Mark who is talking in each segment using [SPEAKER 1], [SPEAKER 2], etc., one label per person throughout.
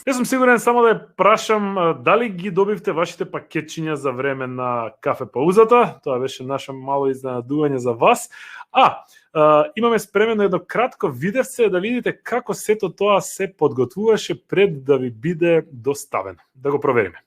[SPEAKER 1] Јас сум сигурен, само да ја прашам, дали ги добивте вашите пакетчиња за време на кафе паузата? Тоа беше наше мало изненадување за вас. Имаме спремено едно кратко видевце да видите како сето тоа се подготвуваше пред да ви биде доставено. Да го провериме.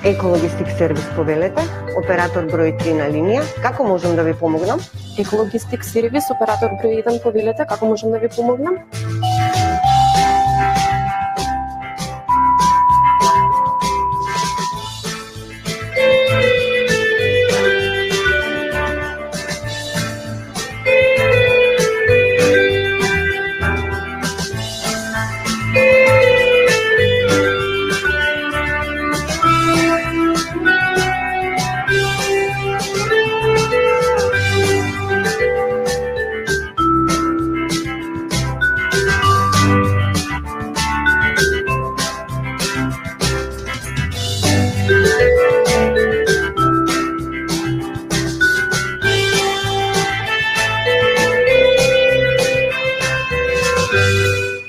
[SPEAKER 2] Екологистик сервис Повелете, оператор број 3 на линија. Како можам да ви помогнам?
[SPEAKER 3] Екологистик сервис, оператор број 1 Повелете, како можам да ви помогнам?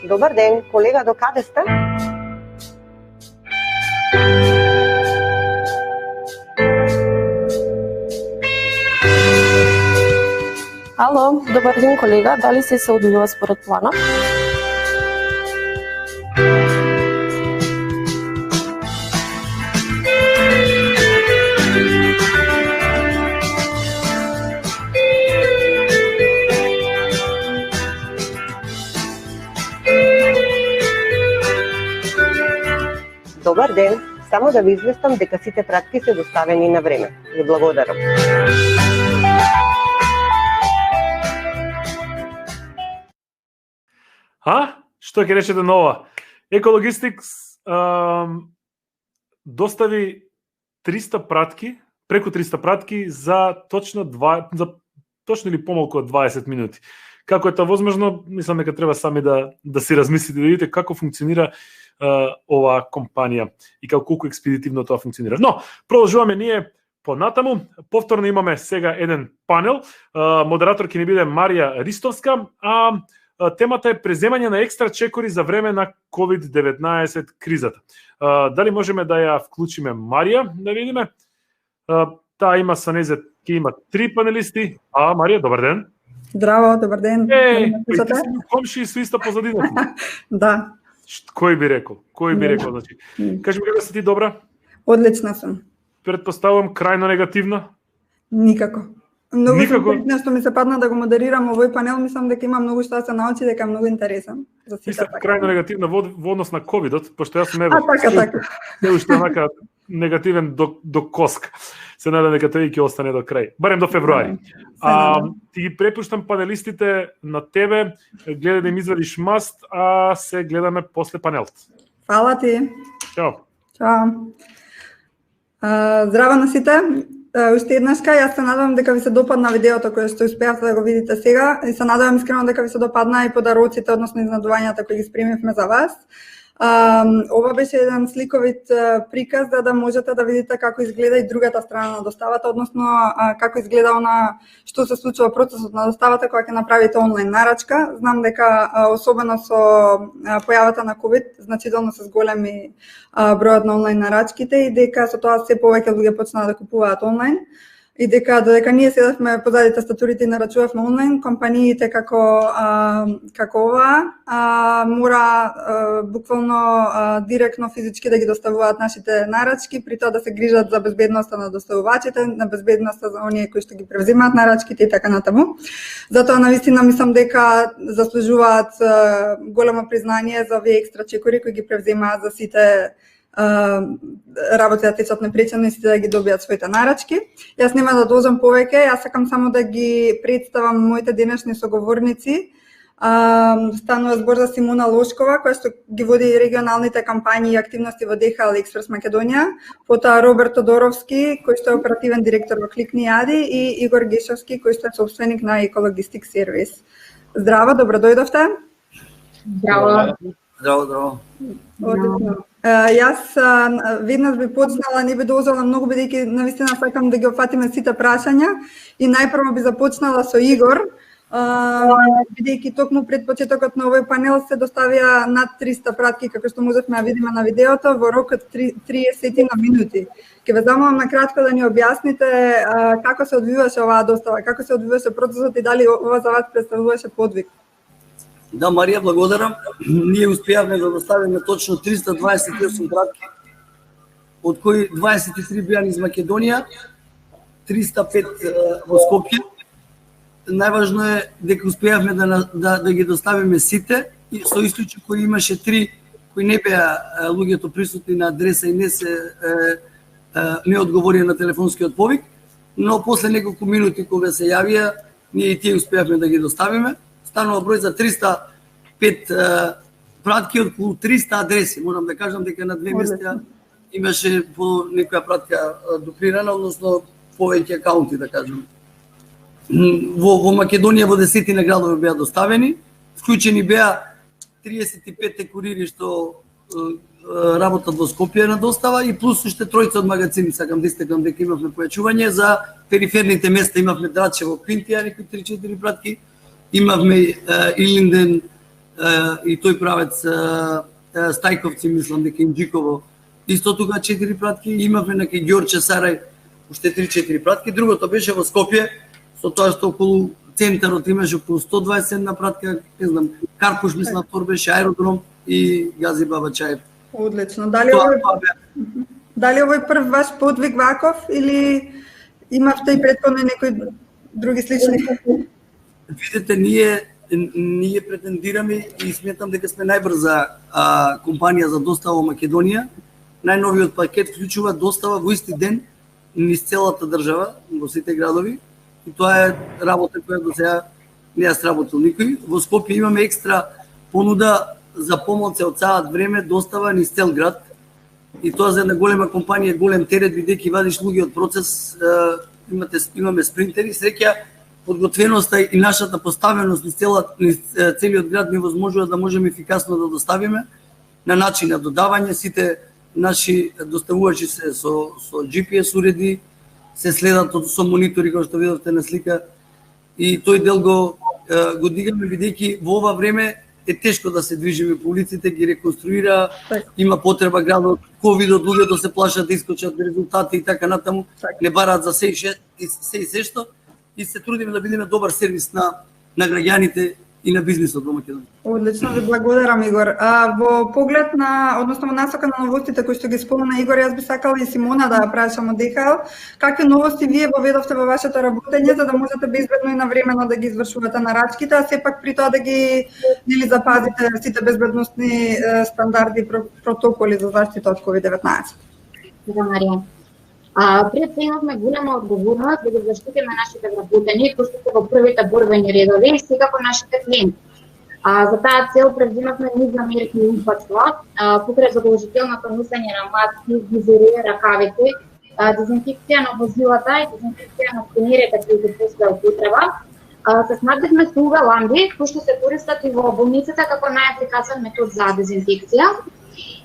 [SPEAKER 2] Добар ден, колега, до каде сте?
[SPEAKER 3] Ало, добар ден колега, дали се одвива според планот?
[SPEAKER 2] Добар ден, само да ви известам дека сите пратки се доставени на време. Ви благодарам.
[SPEAKER 1] Што ќе речете на ова? Екологистикс достави 300 пратки, преку 300 пратки за точно или помалку од 20 минути. Како е тоа возможно? Мислам дека треба сами да си размислите, да видите како функционира оваа компанија и колку експедитивно тоа функционира. Но, продолжуваме ние понатаму. Повторно имаме сега еден панел. Модератор ќе ни биде Марија Ристовска, а темата е преземање на екстра чекори за време на COVID-19 кризата. Дали можеме да ја вклучиме Марија, да видиме? Таа има со незе, ќе има 3 панелисти. Марија, добар ден.
[SPEAKER 4] Здраво, добар ден.
[SPEAKER 1] Сте комши и свиста позадината.
[SPEAKER 4] Да.
[SPEAKER 1] Кој би рекол? Значи, кажи ми, како си ти, добра?
[SPEAKER 4] Одлична сум.
[SPEAKER 1] Предпоставувам крајно негативна?
[SPEAKER 4] Никако. Многу сум што ми се падна да го модерирам овој панел, мислам дека има многу што да се научи, дека е многу интересен.
[SPEAKER 1] Мислам крајно негативна во однос на ковидот, пошто јас сум
[SPEAKER 4] така.
[SPEAKER 1] Не уште онака негативен до коска. Се надам дека тој ќе остане до крај, барем до февруари. Ти ги препуштам панелистите на тебе, гледај да им извадиш маст, а се гледаме после панелот.
[SPEAKER 4] Фала ти.
[SPEAKER 1] Чао.
[SPEAKER 4] Здраво на сите. Уште еднашка, јас се надевам дека ви се допадна видеото кое што успеавте да го видите сега и се надевам искрено дека ви се допадна и подароците, односно изнадувањата кои ги спремивме за вас. Ова беше еден сликовит приказ да можете да видите како изгледа и другата страна на доставата, односно како изгледа што се случува процесот на доставата кога ќе направите онлайн нарачка. Знам дека особено со појавата на COVID значително се зголеми бројот на онлайн нарачките и дека со тоа се повеќе луѓе почнаа да купуваат онлайн. И дека додека ние седевме позади тастатурите и нарачувавме онлайн, компаниите како ова мора буквално директно физички да ги доставуваат нашите нарачки, при тоа да се грижат за безбедноста на доставувачите, на безбедноста за оние кои што ги превзимаат нарачките и така натаму. Затоа навистина мислам дека заслужуваат големо признание за овие екстра чекори кои ги превземаат за сите работи да течат непречено и сите да ги добијат своите нарачки. Јас нема да должам повеќе, јас сакам само да ги представам моите денешни соговорници. Станува збор за Симона Лошкова, која што ги води регионалните кампањи и активности во ДХЛ Експрес Македонија, потоа Роберт Тодоровски, кој што е оперативен директор во Кликни Јади, и Игор Гешовски, кој што е собственик на Екологистик сервис. Здраво, добро дојдовте.
[SPEAKER 3] Здраво.
[SPEAKER 4] Одлично. Јас веднаш би почнала, не би дозvala многу, бидејќи навистина сакам да ги опфатиме сите прашања и најпрво би започнала со Игор, бидејќи токму пред почетокот на овој панел се доставија над 300 пратки, како што можевме да видиме на видеото, во рок од 30 минути. Ќе ве замолам на кратко да ни објасните како се одвиваше оваа достава, како се одвиваше процесот и дали ова за вас представуваше подвиг.
[SPEAKER 5] Да, Марија, благодарам. Ние успеавме да доставиме точно 328 пратки, од кои 23 беа низ Македонија, 305 во Скопје. Најважно е дека успеавме да ги доставиме сите, и со исклучок кои имаше 3 кои не беа луѓето присутни на адреса и не одговорија на телефонскиот повик, но после неколку минути кога се јавија, ние и тие успеавме да ги доставиме. Станува број за 305 пратки од околу 300 адреси. Морам да кажам дека на две места имаше по некоја пратка дуплирана, односно повеќе акаунти, да кажам. Во Македонија во 10 градови беа доставени, вклучени беа 35 курири што работат во Скопје на достава и плюс уште тројца од магазини. Сакам да истакнам дека имавме појачување за периферните места, имавме Драчево, Пинтија, некои 3-4 пратки. Имавме Илинден и тој правец Стајковци, мислам дека Инџиково, исто тука 4 пратки. Имавме на Ѓорче Сарај уште 3-4 пратки. Другото беше во Скопје, со тоа што околу центарот имаше околу 121 пратка, не знам, Карпуш, мислам, тоа беше Аеродром и Гази Бабачаев.
[SPEAKER 4] Одлично. Дали овој прв ваш подвиг ваков или имавте и претходно некои други слични?
[SPEAKER 5] Видете, ние претендираме и сметам дека сме најбрза компанија за достава во Македонија. Најновиот пакет вклучува достава во исти ден низ целата држава, во сите градови. И тоа е работа која до сега не ја сработил никој. Во Скопје имаме екстра понуда за помалку од саат време достава низ цел град. И тоа за една голема компанија голем терет, бидејќи вадиш луѓе од процес, имаме спринтери, среќа подготвеноста и нашата поставеност низ целиот град ни возможува да можеме ефикасно да доставиме на начин на додавање. Сите наши доставувачи се со GPS уреди, се следат со монитори, како што видовте на слика, и тој дел го дигаме, бидејќи во ова време е тешко да се движиме по улиците, ги реконструира, има потреба градот, ковидот, луѓето се плашат да искочат резултати и така натаму, не бараат за се и се што, и се трудиме да бидеме добар сервис на граѓаните и на бизнисот во Македонија.
[SPEAKER 4] Одлично, ви благодарам, Игор. Во поглед на, односно во насока на новостите кои што ги спомена Игор, јас би сакала и Симона да ја прашам од ДХЛ, какви новости вие воведовте во вашето работење за да можете безбедно и навремено да ги извршувате нарачките, а сепак при тоа да ги запазите сите безбедносни стандарди и протоколи за заштита од COVID-19?
[SPEAKER 6] Да, Марија. Пред се имавме голема одговорност да ги заштитиме нашите вработени, кои што се во првите борбени редови и секако нашите клиенти. За таа цел превземавме низ на мерки и упатства, покрај задолжителното носење на маски, визори, ракавици, дезинфекција на возилата и дезинфекција на скенерите кои се после употреба. Се снабдивме со UV ламби, кои што се користат и во болниците како најефикасен метод за дезинфекција.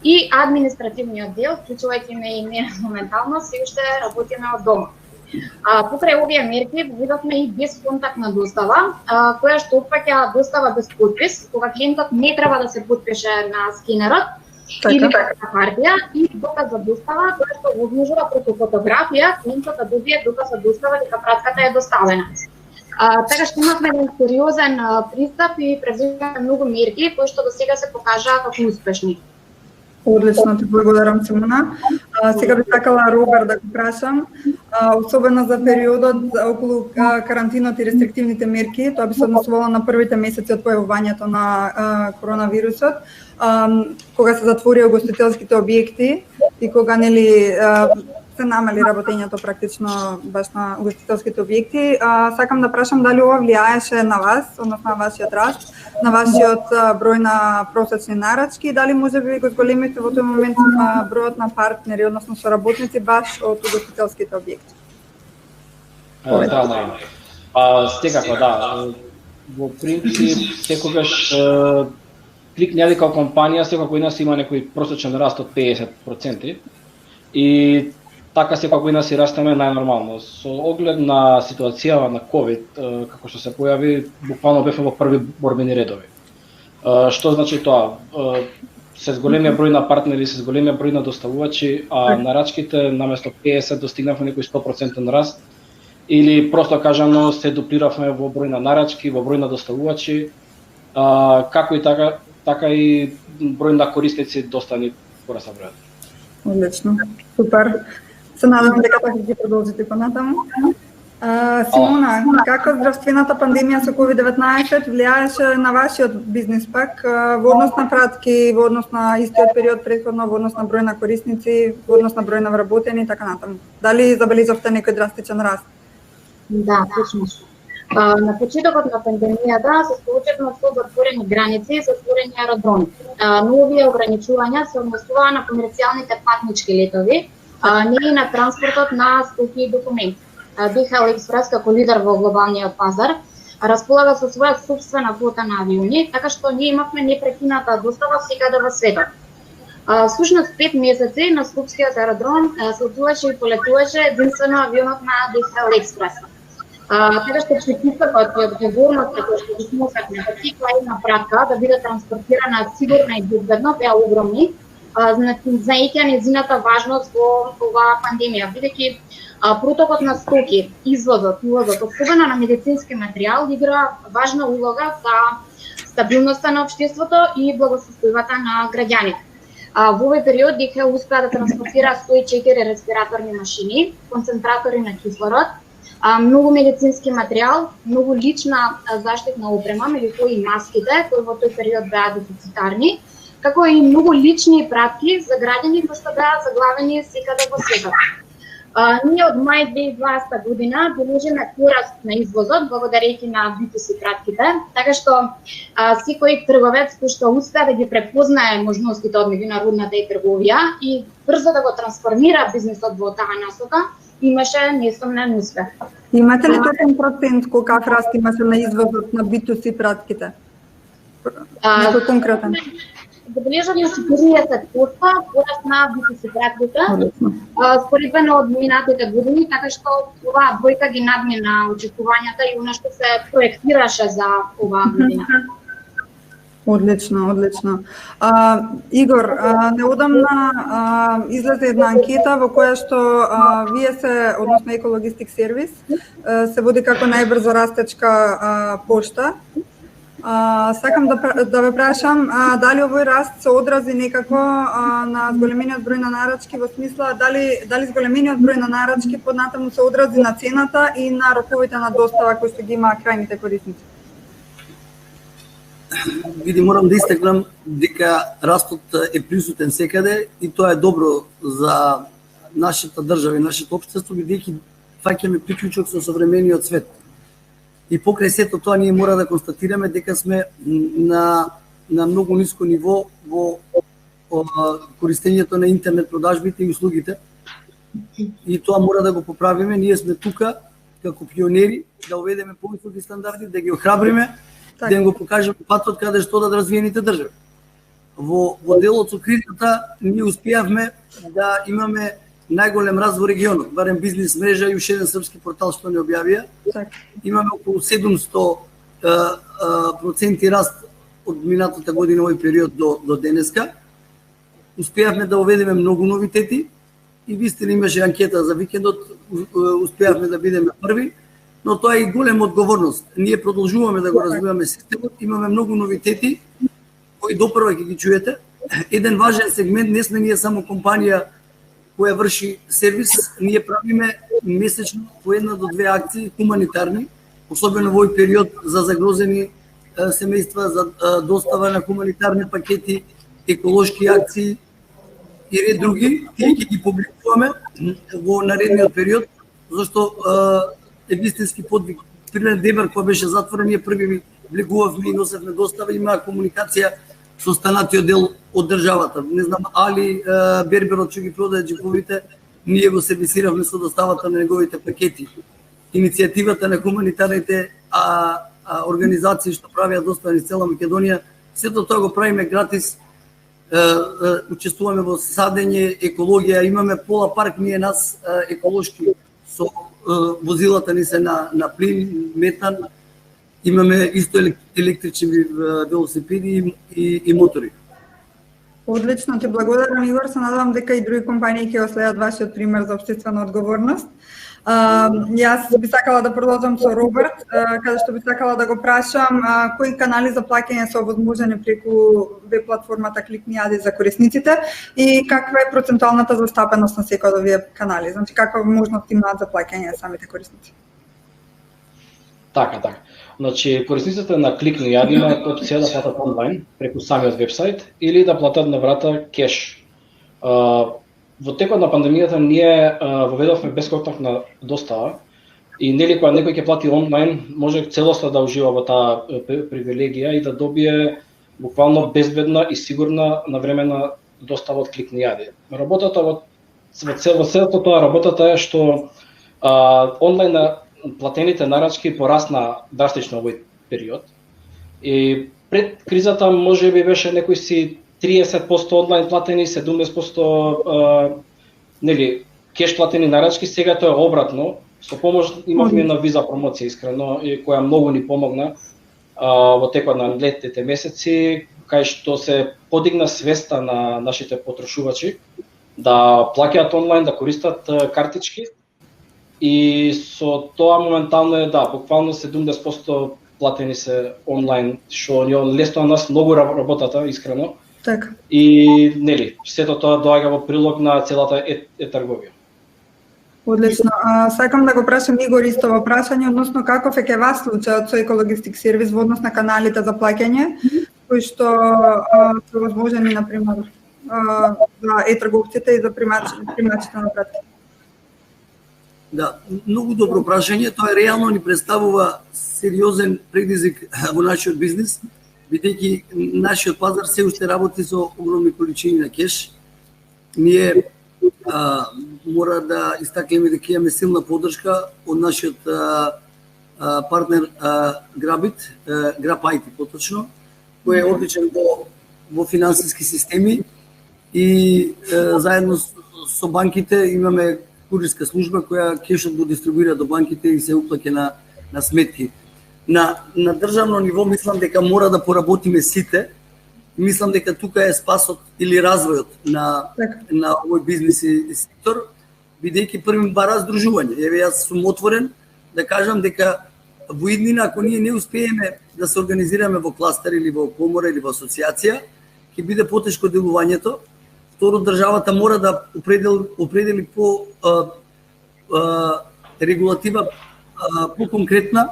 [SPEAKER 6] И административниот дел, вклучувајќи ме и мене моментално, се уште работиме од дома. Покрај овие мерки видовме и безконтактна достава, која што опфаќа достава без подпис, кога клиентот не треба да се подпише на скенерот или на хартија, и доказ за достава, која што возможува преку фотографија клиентот да добие доказ за достава дека пратката е доставена. Така што имавме сериозен пристап и превземавме многу мерки кои што до сега се покажаа како успешни.
[SPEAKER 4] Одлично, ти благодарам, Симона. Сега би сакала Роберт да го прашам, особено за периодот околу карантинот и рестриктивните мерки, тоа би се однесувало на првите месеци од појавувањето на коронавирусот, кога се затворија угостителските објекти и кога се намали работењето практично баш на угостителските објекти. Сакам да прашам дали ова влијаеше на вас, односно на вашиот раст, на вашиот број на просечни нарачки, дали можеби го зголемите во тој момент бројот на партнери, односно соработници баш од угостителските објекти?
[SPEAKER 7] Да, Марија. Секако, да. Во принцип, секогаш Кликнеали као компанија секоја година си има некој просечен раст од 50% и така секоја година си растеме најнормално. Со оглед на ситуацијава на COVID, како што се појави, буквално бевме во први борбени редови. Што значи тоа? Се зголемија број на партнери, се зголемија број на доставувачи, а нарачките наместо 50 достигнавме некој 100% раст, или просто кажано се дуплиравме во број на нарачки, во број на доставувачи, како и така и број на корисници доста ни пораса бројот.
[SPEAKER 4] Одлично, супер. Се надевам дека така ќе продолжите понатаму. Симона, како здравствената пандемија со COVID-19 влијаеше на вашиот бизнис пак во однос на пратки, во однос на истиот период претходно, во однос на број на корисници, во однос на број на вработени и така натаму? Дали забележавте некој драстичен раст?
[SPEAKER 6] Да, точно. На почетокот на пандемијата се соочевме со затворени граници и затворени аеродроми. Но овие ограничувања се однесуваа на комерцијалните патнички летови, не и на транспортот на стоки и документи. DHL Express како лидер во глобалниот пазар располага со своја сопствена флота на авиони, така што ние имавме непрекината достава секаде во светот. Всушност 5 месеци на Скопскиот аеродром слетуваше и полетуваше единствено авионот на DHL Express. Така што притискот и одговорноста која што ги носевме да секоја една пратка да биде транспортирана сигурно и безбедно беа огромни, знаејќи нејзината важност во оваа пандемија, бидејќи протокот на стоки, извозот, увозот, особено на медицински материјал, игра важна улога за стабилноста на општеството и благосостојбата на граѓаните. Во овој период DHL успеа да транспортира 104 респираторни машини, концентратори на кислород, многу медицински материјал, многу лична заштитна опрема, меѓу кои и маските, кои во тој период беа дефицитарни, како и многу лични пратки за граѓани кои што беа заглавени секаде во светот. Ние од мај 2020 година бележиме пораст на извозот благодарејќи на B2C пратките, така што секој трговец кој што успеа да ги препознае можностите од меѓународната и трговија и брзо да го трансформира бизнисот во таа насока, имаше несомнен успех.
[SPEAKER 4] Имате ли точен процент колкав раст имаше на извозот на B2C пратките? Некој конкретен?
[SPEAKER 6] Забележавме 40% пораст на B2C пратките, споредбено од минатите години, така што оваа бројка ги надмина очекувањата и она што се проектираше за оваа година.
[SPEAKER 4] Одлично, одлично. Игор, неодамна излезе една анкета во која што вие се, односно Екологистик сервис, се води како најбрзо растечка пошта. Сакам да ве прашам дали овој раст се одрази некако на зголемениот број на нарачки, во смисла дали зголемениот број на нарачки поднатаму се одрази на цената и на роковите на достава кои што ги има крајните корисници?
[SPEAKER 5] Види, морам да истакнам дека растот е присутен секаде и тоа е добро за нашата држава и нашето општество, бидејќи фаќаме приклучок со современиот свет. И покрај сето тоа ние мора да констатираме дека сме на многу ниско ниво во користењето на интернет продажбите и услугите. И тоа мора да го поправиме. Ние сме тука како пионери да уведеме повисоки стандарди, да ги охрабриме, да им го покажеме патот каде што да развиените држави. Во делот со кризата ние успеавме да имаме најголем раст во регионот, барем бизнес мрежа и уште еден српски портал што не објавија. Имаме околу 700% раст од минатата година овој период до денеска. Успеавме да уведеме многу новитети и вистина имаше анкета за викендот, успеавме да бидеме први, но тоа е и голема одговорност. Ние продолжуваме да го развиваме системот, имаме многу новитети кои допрва ќе ги чуете. Еден важен сегмент, не сме ние само компанија која врши сервис, ние правиме месечно по 1 до 2 акции хуманитарни, особено во овој период за загрозени семејства, за достава на хуманитарни пакети, еколошки акции и ред други. Тие ќе ги публикуваме во наредниот период, зашто е вистински подвиг. Пример Дебар кој беше затворен, ние први влегувавме и носевме достава, има комуникација со останатиот дел од државата. Не знам, Али Берберот што ги продае джиповите, ние го сервисиравме со доставата на неговите пакети. Иницијативата на хуманитарните организации што правиат достава низ цела Македонија Сето тоа го правиме гратис. Учествуваме во садење, екологија, имаме пола парк ние нас еколошки со возилата ни се на плин, метан, имаме исто електрични велосипеди и мотори.
[SPEAKER 4] Одлично, ти благодарам, Игор. Се надевам дека и други компании ќе го следат вашиот пример за општествена одговорност. Јас би сакала да продолжам со Роберт, каде што би сакала да го прашам кои канали за плаќање се овозможени преку веб платформата Кликни Јади за корисниците и каква е процентуалната застапеност на секој од овие канали, значи каква можност имаат за плаќање самите корисници?
[SPEAKER 7] Така. Значи, корисниците на Кликни Јади имаат опција да платат онлайн преку самиот вебсайт или да платат на врата кеш. Во текот на пандемијата ние воведовме бесконтактна достава и нели кога некој ќе плати онлайн, може целосно да ужива во таа привилегија и да добие буквално безбедна и сигурна навремена достава од Кликни Јади. Работата во целото тоа работата е што онлайн платените нарачки порасна драстично овој период. И пред кризата можеби беше некои си 30% онлайн платени, 70% нели кеш платени нарачки, сега тоа е обратно. Со помош имавме на виза промоција искрено и која многу ни помогна во текот на летните месеци, кај што се подигна свеста на нашите потрошувачи да плаќаат онлайн, да користат картички. И со тоа моментално е буквално 70% платени се онлайн, што ни лесно на нас многу работата искрено.
[SPEAKER 4] Така.
[SPEAKER 7] И нели, сето тоа доаѓа во прилог на целата е-трговија.
[SPEAKER 4] Одлично. Сакам да го прашам Игор исто во прашање, односно каков е ке вас случајот со Екологистик сервис во однос на каналите за плаќање, кои што се возможени, например, за е-трговците и за примачите на пратки?
[SPEAKER 5] Да, многу добро прашање, тоа реално ни представува сериозен предизвик во нашиот бизнис, бидејќи нашиот пазар се уште работи со огромни количини на кеш. Ние мора да истакнеме дека имаме силна поддршка од нашиот партнер Grabit, Grab IT поточно, кој е одличен во финансиски системи и заедно со банките имаме курирска служба која кешот го дистрибуира до банките и се уплаќа на сметки. На државно ниво мислам дека мора да поработиме сите. Мислам дека тука е спасот или развојот на овој бизнис и сектор, бидејќи први бара здружување. Еве јас сум отворен да кажам дека во иднина ако ние не успееме да се организираме во кластер или во комора или во асоциација, ќе биде потешко делувањето. Второ, државата мора да определи по регулатива по-конкретна,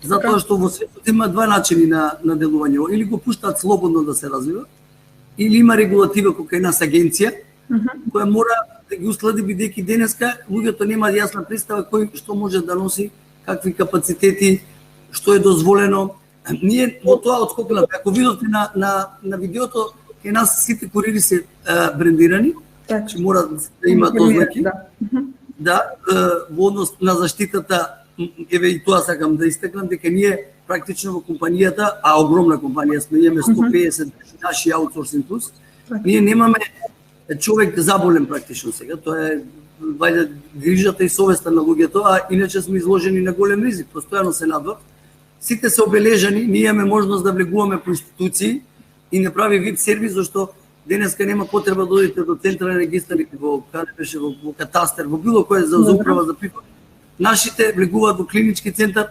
[SPEAKER 5] затоа што во светот има два начини на делување. Или го пуштаат слободно да се развива, или има регулатива која е нас агенција, која мора да ги услади, бидејќи денеска луѓето немаат јасна представа кој што може да носи, какви капацитети, што е дозволено. Ние во тоа отскокнавме. Ако видовте на видеото, кај нас сите курири се брендирани, че мора да имаат ознаки. Да, во однос на заштитата, еве и тоа сакам да истакнам, дека ние практично во компанијата, а огромна компанија сме, имаме 150 наши аутсорсинг плюс, ние немаме човек заболен практично сега, тоа е вајде грижата и совеста на луѓето, а иначе сме изложени на голем ризик, постојано се надвор. Сите се обележани, ние имаме можност да влегуваме по институции и не прави веб сервис, зашто денеска нема потреба да одите до централен регистар или во катастер, во било кој за управа за приход. Нашите влегуваат во клинички центар.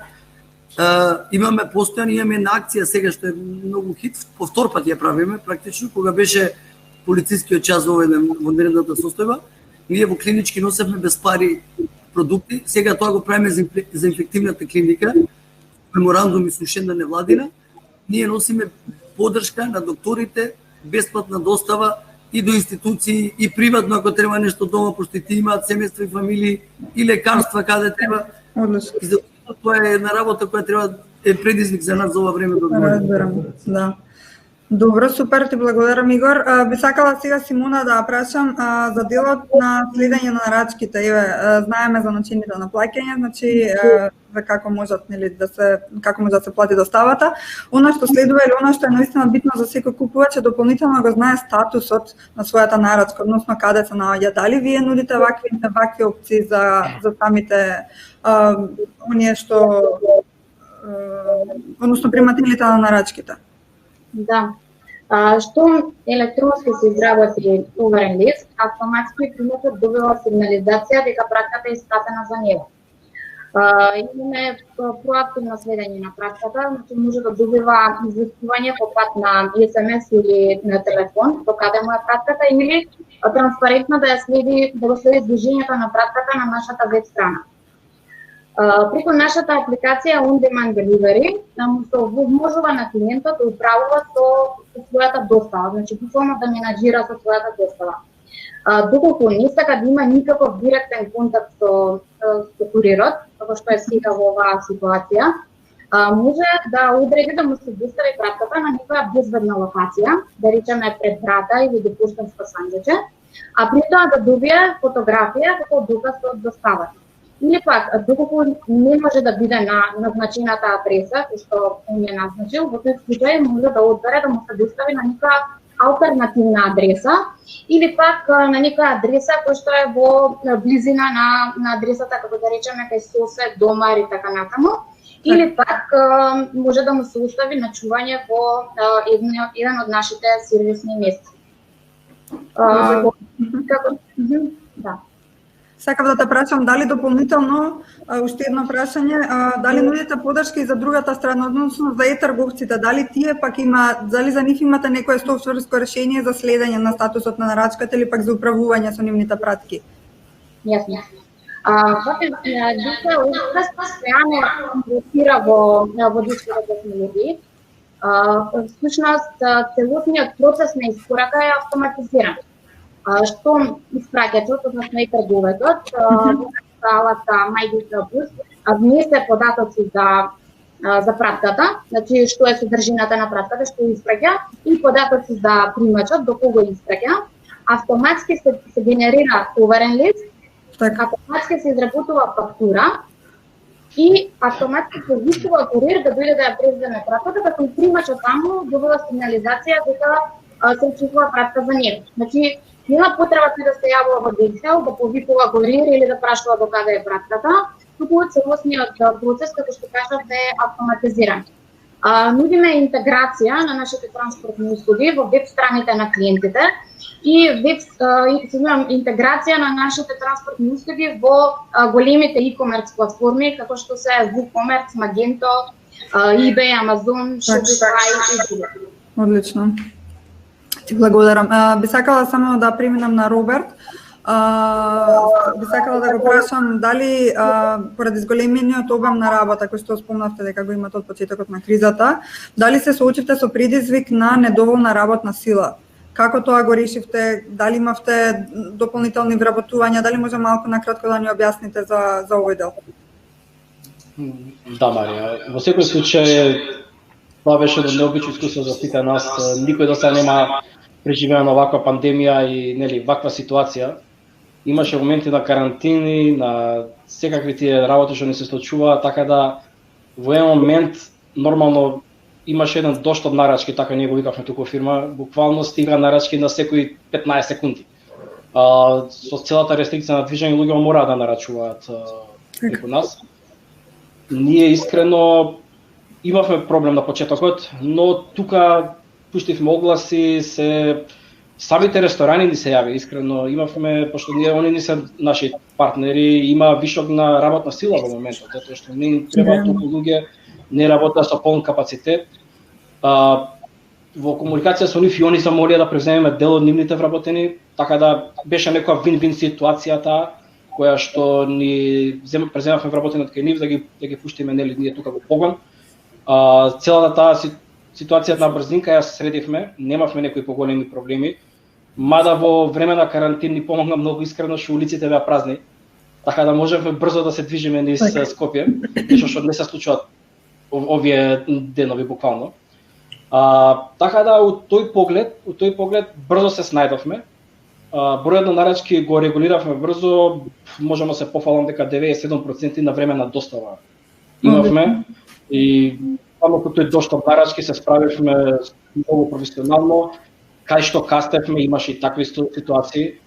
[SPEAKER 5] Имаме постојано, имаме една акција сега што е многу хит, по втор пат ја правиме практично, кога беше полицискиот час во нередната состојба. Ние во клинички носевме без пари продукти, сега тоа го правиме за инфективната клиника, меморандуми со уште невладина. Ние носиме поддршка на докторите, бесплатна достава и до институции, и приватно ако треба нешто дома, пошто ти имаат семејства и фамилии, и лекарства каде треба. И за тоа е една работа која треба е предизвик за нас за ова време да одговориме.
[SPEAKER 4] Да. Добро, супер, ти благодарам, Игор. Би сакала сега Симона да прашам за делот на следење на нарачките. Знаеме за начините на плаќање, значи за како можат, нели, како може да се плати доставата. Она што следува или она што е наистина битно за секој купувач е дополнително го знае статусот на својата нарачка, односно каде се наоѓа. Дали вие нудите вакви опции за самите оние што односно примателите на нарачките?
[SPEAKER 6] Да. Што електронски се изработи уверен лист, автоматски приматот добива сигнализација дека пратката е испратена за него. Имаме проактивно следење на пратката, значи може да добива известување по пат на SMS или на телефон, до каде му е пратката, или транспарентно да следи движењето на пратката на нашата веб страна. Преку нашата апликација On Demand Delivery, му се овозможува на клиентот да управува со својата достава, значи буквално да менаџира со својата достава. Доколку не сака да има никаков директен контакт со курирот, како што е сега во оваа ситуација, може да одреди да му се достави пратката на некоја безбедна локација, да речеме пред врата или до поштенско сандјаче, а при тоа да добие фотографија како доказ од доставата. Или пак, доколку не може да биде на назначената адреса, што он е назначил, во тој случај може да одбере да му се достави на некоја алтернативна адреса, или пак на некоја адреса која што е во близина на адресата, како да речеме, кај сосед, домар и така натаму, или пак може да му се остави на чување во еден од нашите сервисни места. Да.
[SPEAKER 4] Сакав да те прашам дали дополнително, уште едно прашање, дали нудите подршка и за другата страна, односно за e-трговците, дали тие пак дали за нив имате некое софтверско решение за следење на статусот на нарачката или пак за управување со нивните пратки?
[SPEAKER 6] Јасно. Дика област постојано инвестира во дигитални технологии. Всушност, целосниот процес на испорака е автоматизиран. Што испраќачот, односно и трговецот, алата MyDigital Plus, внесе податоци за пратката, значи што е содржината на пратката, што испраќа, и податоци за примачот, до кого испраќа. Автоматски се генерира уверен лист, автоматски се изработува фактура и автоматски се вистува курир да дојде да ја преземе пратката, како и примачот таму добива сигнализација дека се очекува пратка за него. Значи, нема потреба тој да се јавува во Excel, да повикува курир или да прашува до каде е пратката, туку целосниот процес, како што кажав, е автоматизиран. Нудиме интеграција на нашите транспортни услуги во веб страните на клиентите и интеграција на нашите транспортни услуги во големите e-commerce платформи, како што се WooCommerce, Magento, eBay, Amazon, Shopify и други.
[SPEAKER 4] Одлично. Ти благодарам. Би сакала само да преминам на Роберт. Би сакала да го прашам дали поради зголемениот обем на работа кој што спомнавте дека го имате од почетокот на кризата, дали се соочивте со предизвик на недоволна работна сила? Како тоа го решивте? Дали имавте дополнителни вработувања? Дали може малку накратко да ни објасните за овој дел?
[SPEAKER 7] Да, Марија. Во секој случај тоа беше едно необично искуство за сите нас. Никој до сега нема преживеана ваква пандемија и нели ваква ситуација. Имаше моменти на карантини, на секакви тие работи што не се случува, така да во еден момент нормално имаше еден дошт од нарачки, така ние го викавме туку фирма, буквално стига нарачки на секои 15 секунди. Со целата рестрикција на движење луѓе мора да нарачуваат преку нас. Ние искрено имавме проблем на почетокот, но тука пуштивме огласи, самите ресторани ни се јави, искрено имавме, пошто они не се наши партнери, има вишок на работна сила во моментот, затоа што не треба толку луѓе, не работа со полн капацитет. Во комуникација со нив и они замолија да преземеме дел од нивните вработени, така да беше некоја вин-вин ситуацијата која што ни преземавме вработени од кај нив да ги пуштиме нели ние тука во погон. Целата таа ситуација на брзинка ја средивме, немавме некои поголеми проблеми, мада во време на карантин ни помогна многу искрено што улиците беа празни, така да можевме брзо да се движиме низ Скопје, што не се случува овие денови буквално. Така да, у тој поглед брзо се снајдовме. Бројот на нарачки го регулиравме брзо, можеме да се пофалам дека 97% на време на достава имавме и само кога тој доштап нарачки се справивме многу професионално, кај што кастевме имаше и такви ситуации.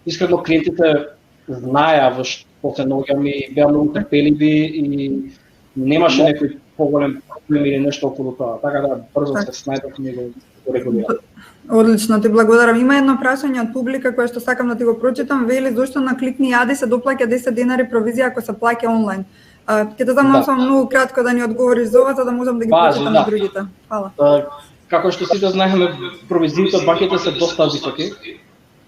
[SPEAKER 7] Искрено клиентите знаеа во што се наоѓаме и беа многу трпеливи и немаше некој поголем проблем или нешто околу тоа. Така да брзо се снајдовме и го регулиравме.
[SPEAKER 4] Одлично, ти благодарам. Има едно прашање од публика кое што сакам да ти го прочитам. Вели зошто на Кликни Јади се доплаќа 10 денари провизија ако се плаќа онлайн. Ќе те замолам само многу кратко да ни одговориш за ова за да можам да ги прочитам на другите. Фала.
[SPEAKER 7] Како што сите знаеме, провизиите од банките се доста високи.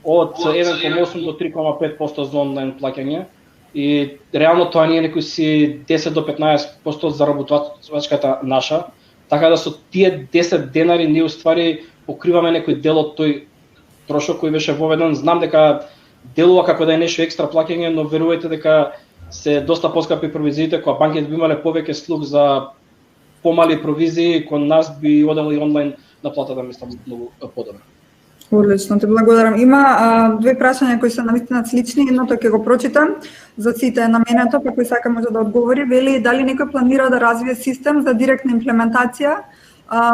[SPEAKER 7] Од 1,8 до 3,5% за онлайн плаќање. И реално тоа не е некои си 10 до 15% заработувачката наша. Така да со тие 10 денари ние уствари покриваме некој дел од тој трошок кој беше воведен. Знам дека делува како да е нешто екстра плаќање, но верувајте дека се доста поскапи провизиите, кога банките би имале повеќе слух за помали провизии, кон нас би одели онлайн наплатата, мислам, многу подобро.
[SPEAKER 4] Одлично, ти благодарам. Има две прашања кои се навистина слични, едното ќе го прочитам за сите наменето, па кој сака може да одговори. Вели дали некој планира да развие систем за директна имплементација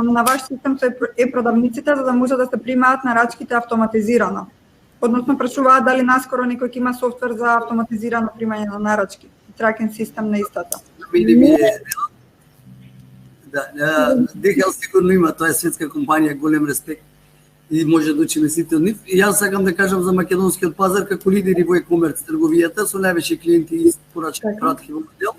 [SPEAKER 4] на ваш систем со продавниците за да може да се примаат нарачките автоматизирано. Односно прашуваат дали наскоро некој ќе има софтвер за автоматизирано примање на нарачки, тракен систем на истата.
[SPEAKER 5] DHL сигурно има, тоа е светска компанија, голем респект и може да учиме сите од нив. И јас сакам да кажам за македонскиот пазар како лидери во e-commerce трговијата со највеќе клиенти и порачки пратки во модел.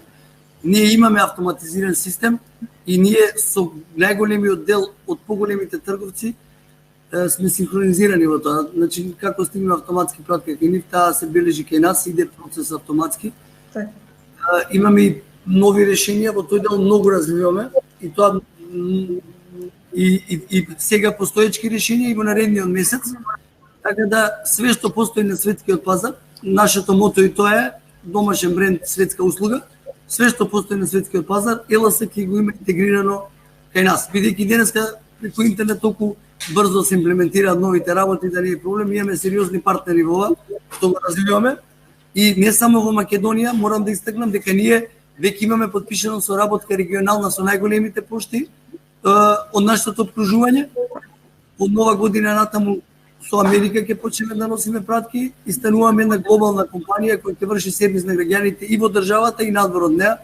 [SPEAKER 5] Ние имаме автоматизиран систем и ние со најголемиот дел од поголемите трговци сме синхронизирани во тоа. Значи, како стигне автоматски пратка кај нив, таа се бележи кај нас, иде процес автоматски. Имаме и нови решенија, во тој дел многу развиваме и тоа и сега постоечки решенија и во наредниот месец. Така да све што постои на светскиот пазар, нашето мото и тоа е домашен бренд, светска услуга. Све што постои на светскиот пазар, ЕЛС ќе го има интегрирано кај нас. Бидејќи денеска преку интернет толку брзо се имплементираат новите работи, да не е проблем, имаме сериозни партнери во ова, што го развиваме. И не само во Македонија, морам да истакнам дека ние веќе имаме подпишано соработка регионална со најголемите пошти од нашето обкружување. Од нова година натаму со Америка ќе почнеме да носиме пратки и стануваме една глобална компанија која ќе врши сервис на граѓаните и во државата и надвор од неа.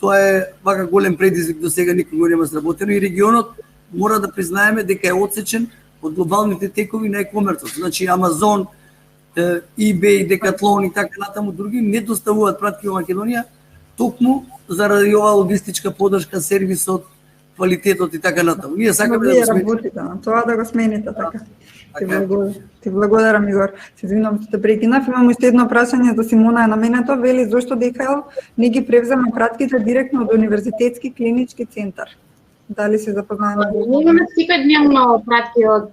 [SPEAKER 5] Тоа е вака голем предизвик, до сега никога нема сработено и регионот мора да признаеме дека е отсечен од глобалните текови на e-commerce. Значи Amazon, eBay, Decathlon и така натаму други не доставуваат пратки во Македонија токму заради оваа логистичка поддршка, сервисот, квалитетот и така натаму. Ние сакаме да го смените.
[SPEAKER 4] Тоа да го смените така. Ти благодарам, Игор. Се извинувам што те прекинав. Имам уште едно прашање за Симона е наменето. Вели зошто DHL не ги превзема пратките директно од универзитетски клинички центар? Дали се запознаени?
[SPEAKER 6] Ние имаме секојдневно пратки од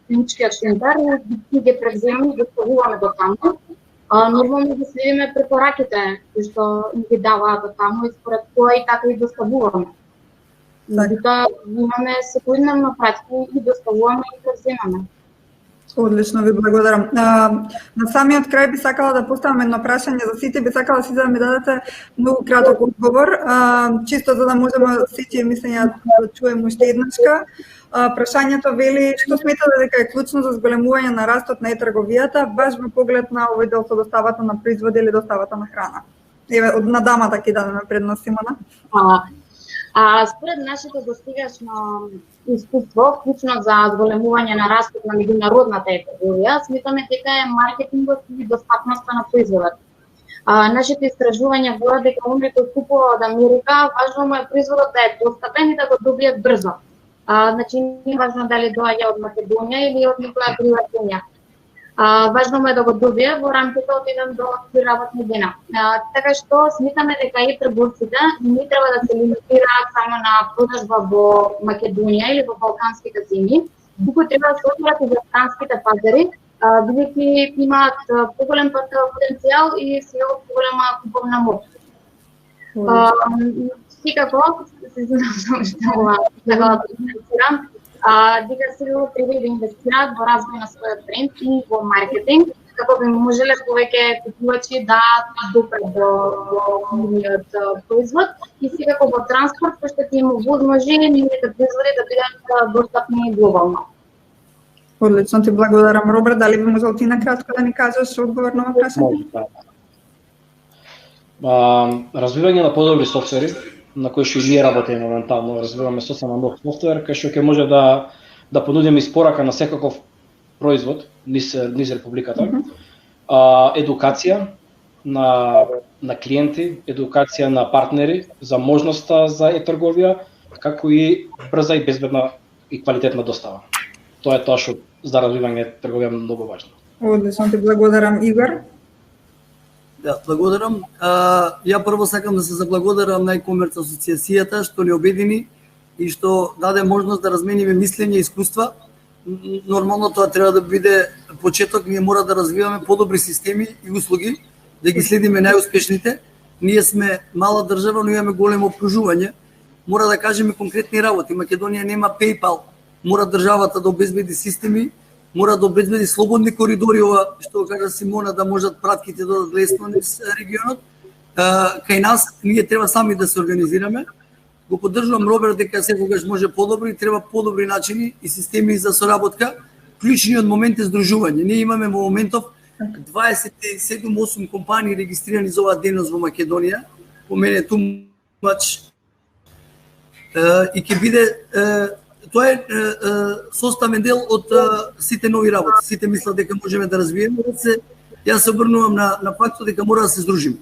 [SPEAKER 6] клиничкиот центар, ги превземаме и ги доставуваме до таму. Нормално ги следиме препораките кои што ни ги даваат до таму и според тоа и така и доставуваме. Затоа имаме секојдневно пратки и доставуваме и превземаме.
[SPEAKER 4] Одлично, ви благодарам. На самиот крај би сакала да поставам едно прашање за сите, би сакала сите да ми дадете многу краток одговор, чисто за да можеме сите мислења да чуеме уште еднашка. Прашањето вели што сметате дека е клучно за зголемување на растот на e-трговијата, баш во поглед на овој дел со доставата на производи или доставата на храна. Еве, од на дамата ќе дадеме предност, Симона.
[SPEAKER 6] Според нашето достигашно искуство, клучно за зголемување на растот на меѓународната е-трговија, сметаме дека е маркетингот и достапноста на производот. Нашите истражувања говорат дека оние кои купува од Америка, важно му е производот да е достапен и да го добие брзо. Значи не важно дали доаѓа од Македонија или од некоја друга земја. Важно му е да го добие во рамките од 1 до 3 работни дена. Така што сметаме дека и трговците не треба да се лимитираат само на продажба во Македонија или во балканските земји, туку треба да се отворат и за странските пазари, бидејќи имаат поголем потенцијал и се поголема куповна моќ. Секако, се знам што ова така да коментирам, дека се треба да инвестираат во развој на својот бренд и во маркетинг, како би можеле повеќе купувачи да допрат до нивниот производ и секако во транспорт, кој што ти им овозможи нивните производи да бидат достапни глобално.
[SPEAKER 4] Одлично, ти благодарам, Роберт. Дали би можел ти накратко да ни кажеш одговор на ова прашање?
[SPEAKER 7] Развивање на подобри софтвери, на кои што и ние работиме моментално, развиваме сосема нов софтвер, кај што ќе може да понудиме испорака на секаков производ низ републиката. Едукација на клиенти, едукација на партнери за можноста за e-трговија, како и брза и безбедна и квалитетна достава. Тоа е тоа што за развивање трговија е многу важно.
[SPEAKER 4] Одлично, ти благодарам, Игор.
[SPEAKER 5] Да, благодарам. Ја прво сакам да се заблагодарам на e-commerce асоциацијата што ни обедини и што даде можност да размениме мислење и искуства. Нормално тоа треба да биде почеток, ние мора да развиваме подобри системи и услуги, да ги следиме најуспешните. Ние сме мала држава, но имаме големо обкружување. Мора да кажеме конкретни работи. Македонија нема PayPal. Мора државата да обезбеди системи, мора да обезбеди слободни коридори, ова што кажа Симона, да можат пратките да одат лесно низ регионот. Кај нас ние треба сами да се организираме. Го поддржувам Роберт дека секогаш може подобри, треба подобри начини и системи за соработка. Клучниот момент е здружување. Ние имаме во моментов 27-8 компании регистрирани за оваа дејност во Македонија. По мене тумач и ќе биде тоа е составен дел од сите нови работи. Сите мислат дека можеме да развиеме. Јас се обрнувам на фактот дека мора да се здружиме.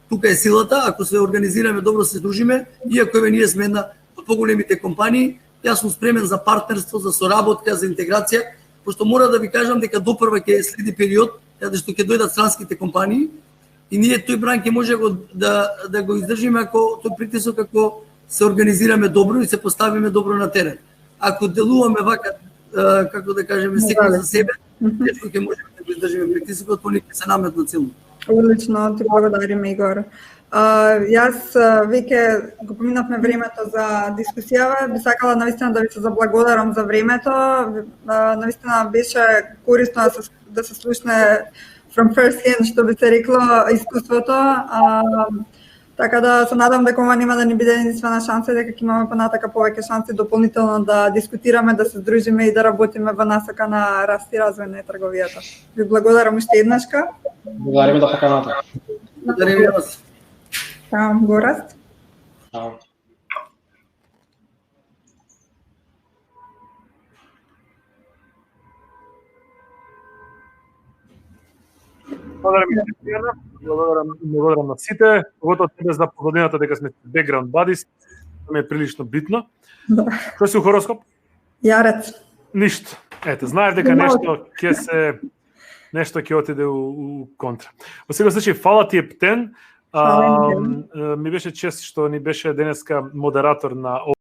[SPEAKER 5] Тука е силата, ако се организираме добро, се здружиме, иако ние сме една од поголемите компании, јас сум спремен за партнерство, за соработка, за интеграција, пошто мора да ви кажам дека допрва ќе следи период, каде што ќе дојдат странските компании и ние тој бран ќе може да го издржиме ако тој притисок, ако се организираме добро и се поставиме добро на терен. Ако делуваме вака, како да кажеме, секој за себе, тешко ќе можеме да го издржиме притисокот, поне ќе се наметна целно.
[SPEAKER 4] Одлично, ти благодарим, Игор. Јас веќе го поминавме времето за дискусија. Би сакала навистина да ви се заблагодарам за времето. Навистина беше корисно да се слушне from first hand, што би се рекло, искуството. Така да се надам дека ова нема да ни биде единствена шанса, дека ќе имаме понатака повеќе шанси дополнително да дискутираме, да се здружиме и да работиме во насока на раст и развој на трговијата. Ви благодарам уште еднашка.
[SPEAKER 7] Благодариме за поканата.
[SPEAKER 5] Благодариме вас.
[SPEAKER 4] Там Гораст.
[SPEAKER 1] Благодарам на сите, поготоа тебе за погодината дека сме background buddies, ми е прилично битно. Што си у хороскоп?
[SPEAKER 4] Јарец.
[SPEAKER 1] Ништо. Ете, знаеш дека нешто ќе отиде у контра. Во секој случај, фала ти Ептен. Ми беше чест што ни беше денеска модератор на